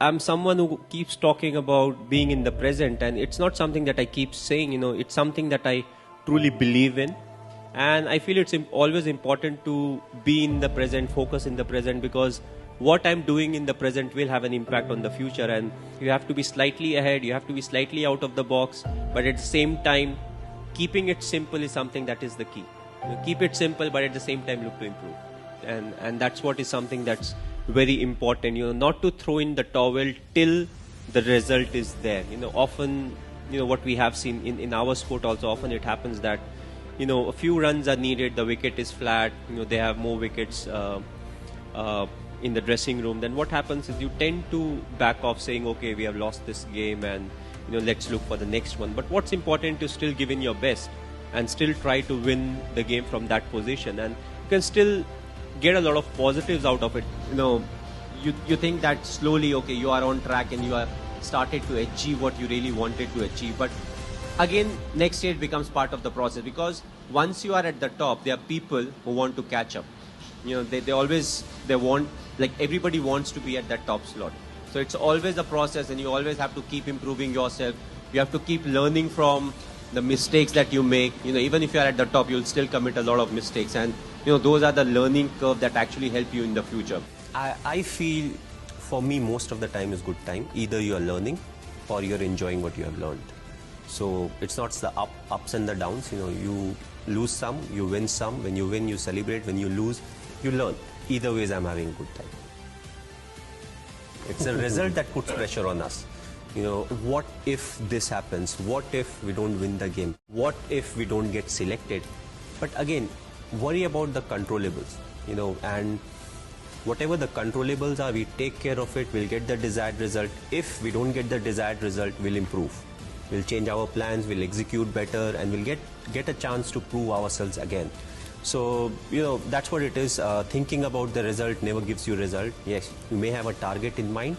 I'm someone who keeps talking about being in the present, and it's not something that I keep saying, it's something that I truly believe in. And I feel it's always important to be in the present, focus in the present, because what I'm doing in the present will have an impact on the future. And you have to be slightly ahead, you have to be slightly out of the box, but at the same time, keeping it simple is something that is the key. Keep it simple, but at the same time look to improve. And that's what is something that's very important, not to throw in the towel till the result is there. Often, what we have seen in our sport also, often it happens that, a few runs are needed, the wicket is flat, they have more wickets in the dressing room. Then what happens is you tend to back off saying, okay, we have lost this game and, let's look for the next one. But what's important is still give in your best and still try to win the game from that position. And you can still get a lot of positives out of it. You think that slowly, okay, you are on track and you have started to achieve what you really wanted to achieve. But again, next stage becomes part of the process, because once you are at the top, there are people who want to catch up. They want, like everybody wants to be at that top slot. So it's always a process, and you always have to keep improving yourself. You have to keep learning from the mistakes that you make. Even if you are at the top, you'll still commit a lot of mistakes, and those are the learning curve that actually help you in the future. I feel for me most of the time is good time. Either you are learning or you're enjoying what you have learned. So it's not the ups and the downs. You lose some, you win some. When you win, you celebrate. When you lose, you learn. Either ways, I'm having a good time. It's a result that puts pressure on us. What if this happens? What if we don't win the game? What if we don't get selected? But again, worry about the controllables, and whatever the controllables are, we take care of it, we'll get the desired result. If we don't get the desired result, we'll improve. We'll change our plans, we'll execute better, and we'll get a chance to prove ourselves again. So, that's what it is. Thinking about the result never gives you result. Yes, you may have a target in mind,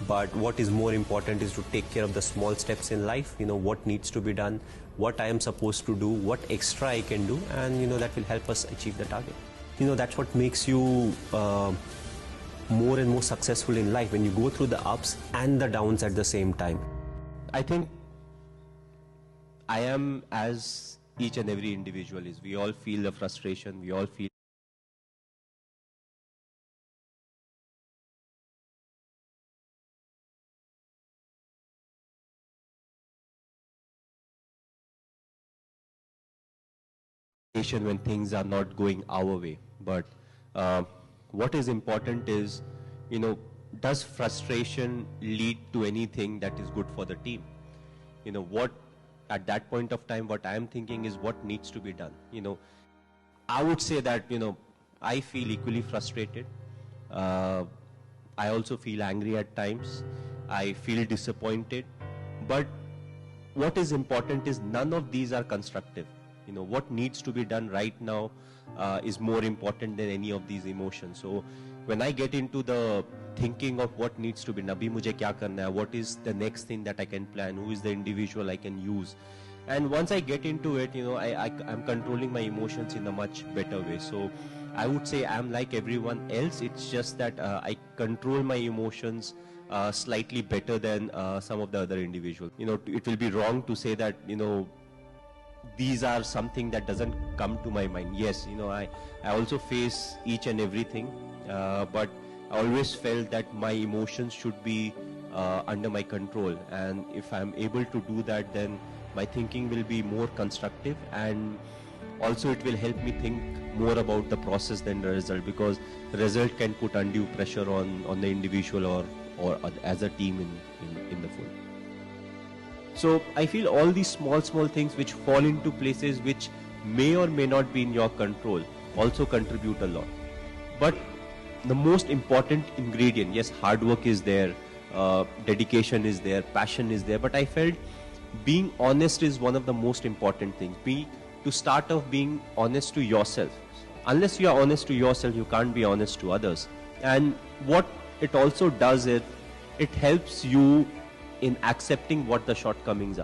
but what is more important is to take care of the small steps in life, what needs to be done, what I am supposed to do, what extra I can do, and, that will help us achieve the target. That's what makes you more and more successful in life, when you go through the ups and the downs at the same time. I think I am as each and every individual is. We all feel the frustration, we all feel when things are not going our way. But what is important is, does frustration lead to anything that is good for the team? At that point of time, what I am thinking is what needs to be done. I would say that, I feel equally frustrated. I also feel angry at times. I feel disappointed. But what is important is none of these are constructive. What needs to be done right now is more important than any of these emotions. So when I get into the thinking of what needs to be done, mujhe kya karna hai, what is the next thing that I can plan, who is the individual I can use, and once I get into it, I'm controlling my emotions in a much better way. So I would say I'm like everyone else. It's just that I control my emotions slightly better than some of the other individuals. It will be wrong to say that these are something that doesn't come to my mind. Yes, I also face each and everything, but I always felt that my emotions should be under my control, and if I'm able to do that, then my thinking will be more constructive, and also it will help me think more about the process than the result, because the result can put undue pressure on the individual or as a team in the full. So I feel all these small things which fall into places which may or may not be in your control also contribute a lot. But the most important ingredient, yes, hard work is there, dedication is there, passion is there, but I felt being honest is one of the most important things. To start off being honest to yourself. Unless you are honest to yourself, you can't be honest to others. And what it also does is, it helps you in accepting what the shortcomings are.